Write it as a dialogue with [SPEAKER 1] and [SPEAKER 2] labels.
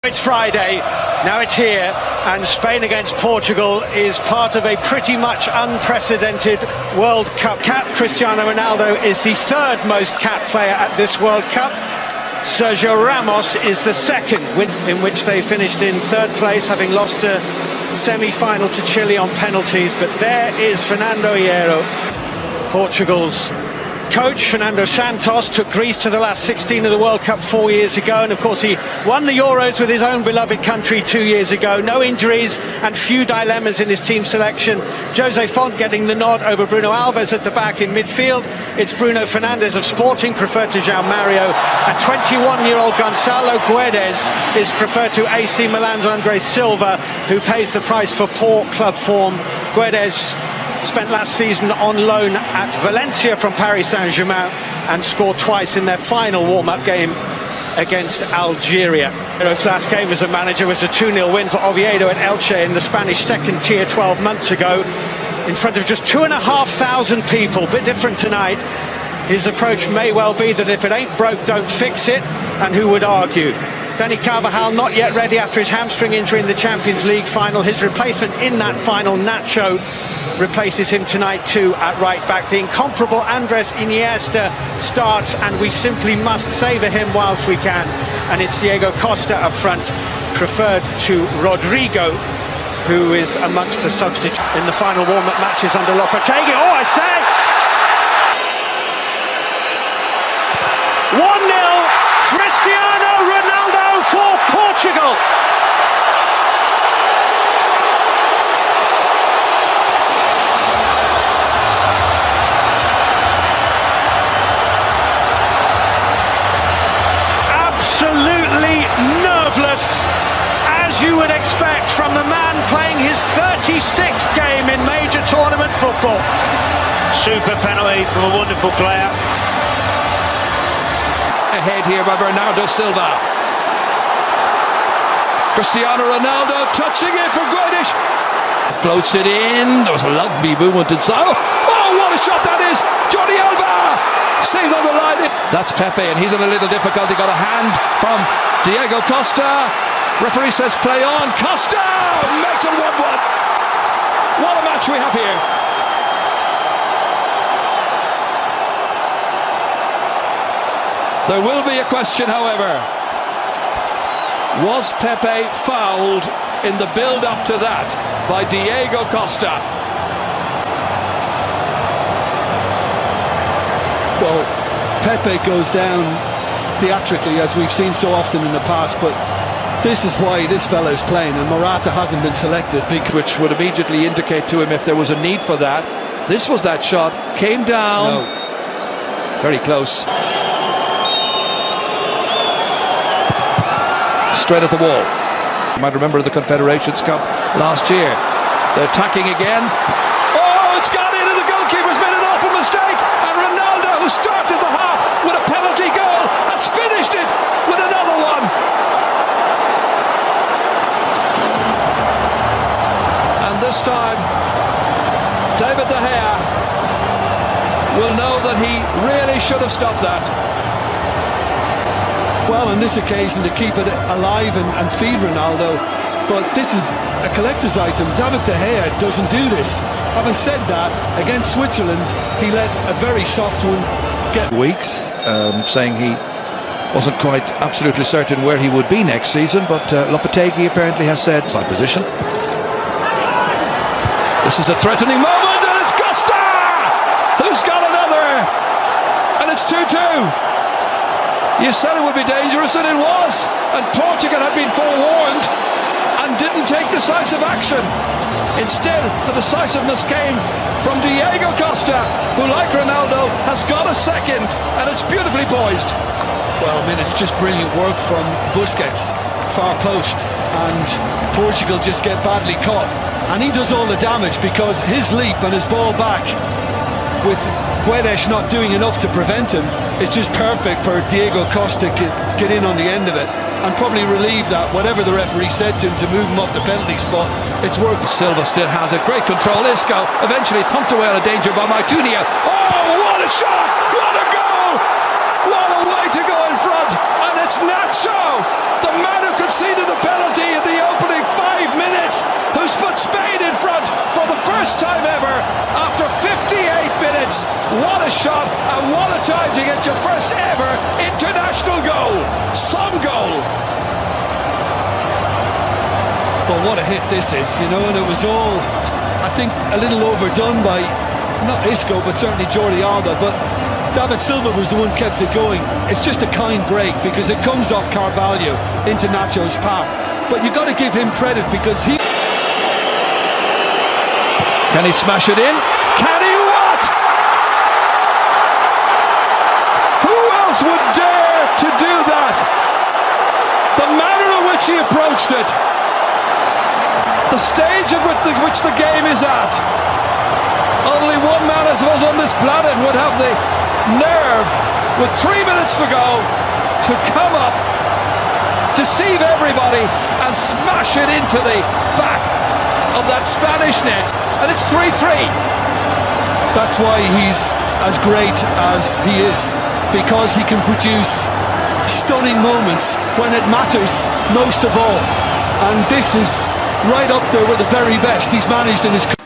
[SPEAKER 1] It's Friday, now it's here, and Spain against Portugal is part of a pretty much unprecedented World Cup. Cristiano Ronaldo is the third most capped player at this World Cup. Sergio Ramos is the second, in which they finished in third place, having lost a semi-final to Chile on penalties. But there is Fernando Hierro, Portugal's coach. Fernando Santos took Greece to the last 16 of the World Cup 4 years ago, and of course he won the Euros with his own beloved country 2 years ago. No injuries and few dilemmas in his team selection. Jose Font getting the nod over Bruno Alves at the back in midfield. It's Bruno Fernandes of Sporting, preferred to João Mario, and 21-year-old Gonçalo Guedes is preferred to AC Milan's André Silva, who pays the price for poor club form. Guedes spent last season on loan at Valencia from Paris Saint-Germain and scored twice in their final warm-up game against Algeria. His last game as a manager was a 2-0 win for Oviedo at Elche in the Spanish second tier 12 months ago, in front of just 2,500 people. Bit different tonight. His approach may well be that if it ain't broke, don't fix it, and who would argue? Dani Carvajal not yet ready after his hamstring injury in the Champions League final. His replacement in that final, Nacho, replaces him tonight too at right back. The incomparable Andres Iniesta starts, and we simply must savour him whilst we can. And it's Diego Costa up front, preferred to Rodrigo, who is amongst the substitutes in the final warm-up matches under Lopetegui. Oh, I say! 1-0, Cristiano Ronaldo for Portugal. Absolutely nerveless, as you would expect from the man playing his 36th game in major tournament football.
[SPEAKER 2] Super penalty from a wonderful player.
[SPEAKER 3] Ahead here by Bernardo Silva. Cristiano Ronaldo touching it for Guedes. Floats it in. There was a lovely movement inside. Oh, what a shot that is! Jordi Alba saved on the line. That's Pepe, and he's in a little difficulty. Got a hand from Diego Costa. Referee says play on. Costa makes it 1-1. What a match we have here. There will be a question, however. Was Pepe fouled in the build-up to that by Diego Costa?
[SPEAKER 4] Well, Pepe goes down theatrically, as we've seen so often in the past, but this is why this fella is playing, and Morata hasn't been selected,
[SPEAKER 3] which would immediately indicate to him if there was a need for that. This was that shot, came down. No. Very close. Straight at the wall. You might remember the Confederations Cup last year. They're attacking again. Oh, it's gone in, and the goalkeeper's made an awful mistake. And Ronaldo, who started the half with a penalty goal, has finished it with another one. And this time, David De Gea will know that he really should have stopped that.
[SPEAKER 4] Well, on this occasion, to keep it alive and feed Ronaldo, but this is a collector's item. David De Gea doesn't do this. Having said that, against Switzerland, he let a very soft one get.
[SPEAKER 3] Weeks, saying he wasn't quite absolutely certain where he would be next season, but Lopetegui apparently has said side position. This is a threatening moment, and it's Costa who's got another, and it's 2-2. You said it would be dangerous, and it was. And Portugal had been forewarned and didn't take decisive action. Instead, the decisiveness came from Diego Costa, who, like Ronaldo, has got a second, and it's beautifully poised.
[SPEAKER 4] Well, I mean, it's just brilliant work from Busquets, far post, and Portugal just get badly caught. And he does all the damage because his leap and his ball back, with Guedes not doing enough to prevent him, it's just perfect for Diego Costa to get in on the end of it and probably relieve that, whatever the referee said to him, to move him off the penalty spot. It's worked.
[SPEAKER 3] Silva still has it. Great control. Isco eventually thumped away out of danger by Martunia. Oh, what a shot! What a goal! What a way to go in front! And it's Nacho, the man who conceded the penalty. first time ever, after 58 minutes, what a shot and what a time to get your first ever international goal. Some goal. But what a hit this is, you know, and it was all, I think, a little overdone by, not Isco, but certainly Jordi Alba, but David Silva was the one kept it going. It's just a kind break because it comes off Carvalho into Nacho's path. But you've got to give him credit because he... Can he smash it in? Can he what? Who else would dare to do that? The manner in which he approached it. The stage at which the game is at. Only one man, I suppose, on this planet would have the nerve, with 3 minutes to go, to come up, deceive everybody, and smash it into the back of that Spanish net. And it's 3-3. That's why he's as great as he is, because he can produce stunning moments when it matters most of all. And this is right up there with the very best he's managed in his career.